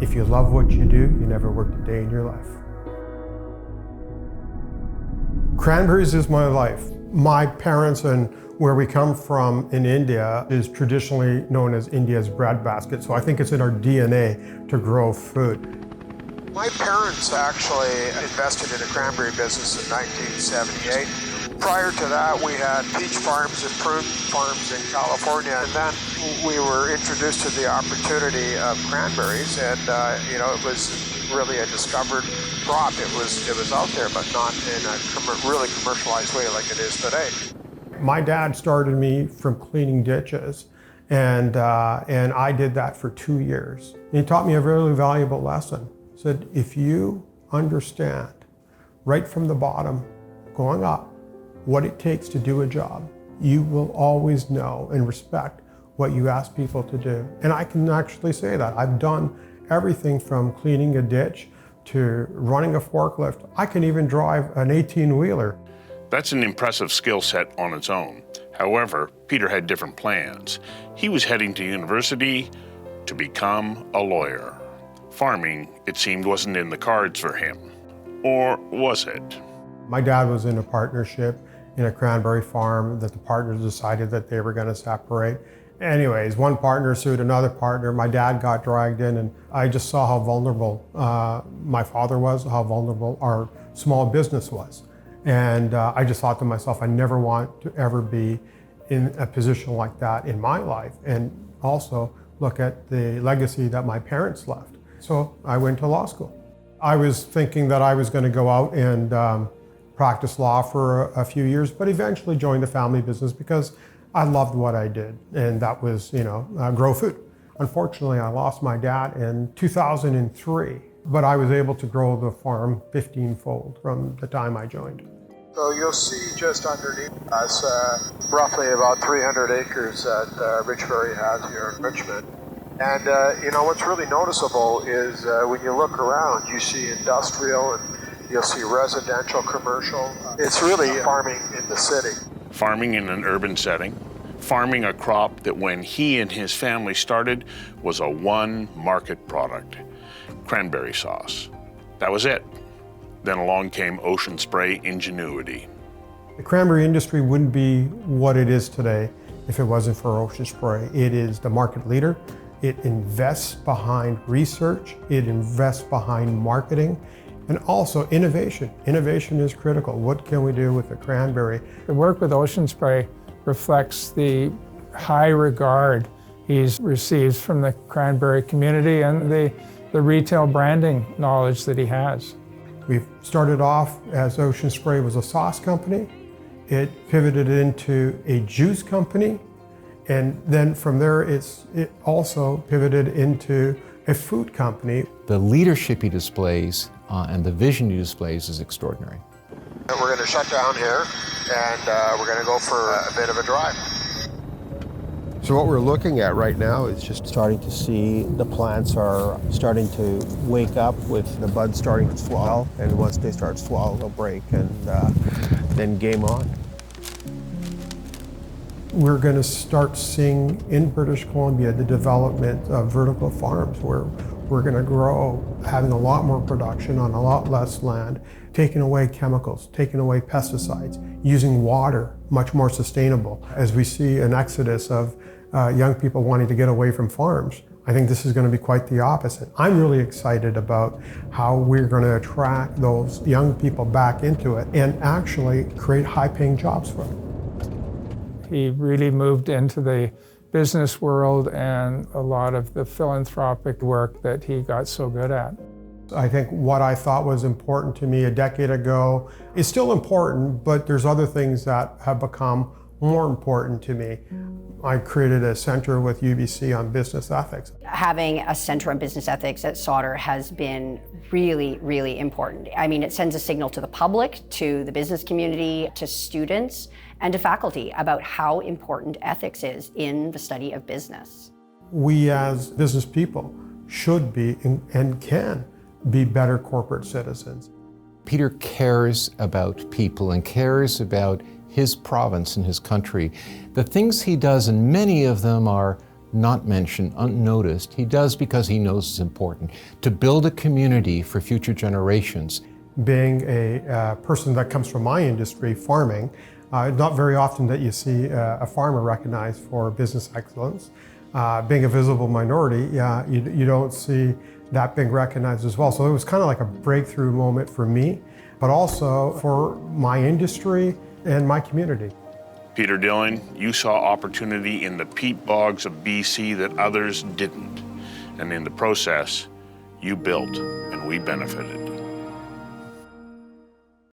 If you love what you do, you never worked a day in your life. Cranberries is my life. My parents and where we come from in India is traditionally known as India's breadbasket, so I think it's in our DNA to grow food. My parents actually invested in a cranberry business in 1978. Prior to that, we had peach farms and prune farms in California, and then we were introduced to the opportunity of cranberries, and it was really a discovered crop. It was out there, but not in a really commercialized way like it is today. My dad started me from cleaning ditches, and I did that for 2 years. He taught me a really valuable lesson. He said, if you understand right from the bottom, going up, what it takes to do a job, you will always know and respect what you ask people to do. And I can actually say that. I've done everything from cleaning a ditch to running a forklift. I can even drive an 18-wheeler. That's an impressive skill set on its own. However, Peter had different plans. He was heading to university to become a lawyer. Farming, it seemed, wasn't in the cards for him. Or was it? My dad was in a partnership in a cranberry farm that the partners decided that they were going to separate. Anyways, one partner sued another partner. My dad got dragged in, and I just saw how vulnerable my father was, how vulnerable our small business was. And I just thought to myself, I never want to ever be in a position like that in my life, and also look at the legacy that my parents left. So I went to law school. I was thinking that I was going to go out and practice law for a few years, but eventually joined the family business because I loved what I did, and that was, grow food. Unfortunately, I lost my dad in 2003, but I was able to grow the farm 15-fold from the time I joined. So you'll see just underneath us, roughly about 300 acres that Rich Ferry has here in Richmond. And what's really noticeable is when you look around, you see industrial and you'll see residential, commercial. It's really farming in the city. Farming in an urban setting, farming a crop that when he and his family started was a one-market product, cranberry sauce. That was it. Then along came Ocean Spray ingenuity. The cranberry industry wouldn't be what it is today if it wasn't for Ocean Spray. It is the market leader. It invests behind research. It invests behind marketing. And also innovation. Innovation is critical. What can we do with the cranberry? The work with Ocean Spray reflects the high regard he's received from the cranberry community and the retail branding knowledge that he has. We started off as Ocean Spray was a sauce company. It pivoted into a juice company. And then from there, it also pivoted into a food company. The leadership he displays and the vision he displays is extraordinary. We're going to shut down here, and we're going to go for a bit of a drive. So what we're looking at right now is just starting to see the plants are starting to wake up with the buds starting to swell, and once they start to swell, they'll break, and then game on. We're going to start seeing in British Columbia the development of vertical farms where we're going to grow, having a lot more production on a lot less land, taking away chemicals, taking away pesticides, using water much more sustainable. As we see an exodus of young people wanting to get away from farms, I think this is going to be quite the opposite. I'm really excited about how we're going to attract those young people back into it and actually create high-paying jobs for them. He really moved into the business world and a lot of the philanthropic work that he got so good at. I think what I thought was important to me a decade ago is still important, but there's other things that have become more important to me. I created a center with UBC on business ethics. Having a center on business ethics at Sauder has been really, really important. I mean, it sends a signal to the public, to the business community, to students, and to faculty about how important ethics is in the study of business. We as business people should be and can be better corporate citizens. Peter cares about people and cares about his province and his country. The things he does, and many of them are not mentioned, unnoticed. He does because he knows it's important to build a community for future generations. Being a person that comes from my industry, farming, not very often that you see a farmer recognized for business excellence. Being a visible minority, you don't see that being recognized as well. So it was kind of like a breakthrough moment for me, but also for my industry and my community. Peter Dhillon, you saw opportunity in the peat bogs of BC that others didn't. And in the process, you built and we benefited.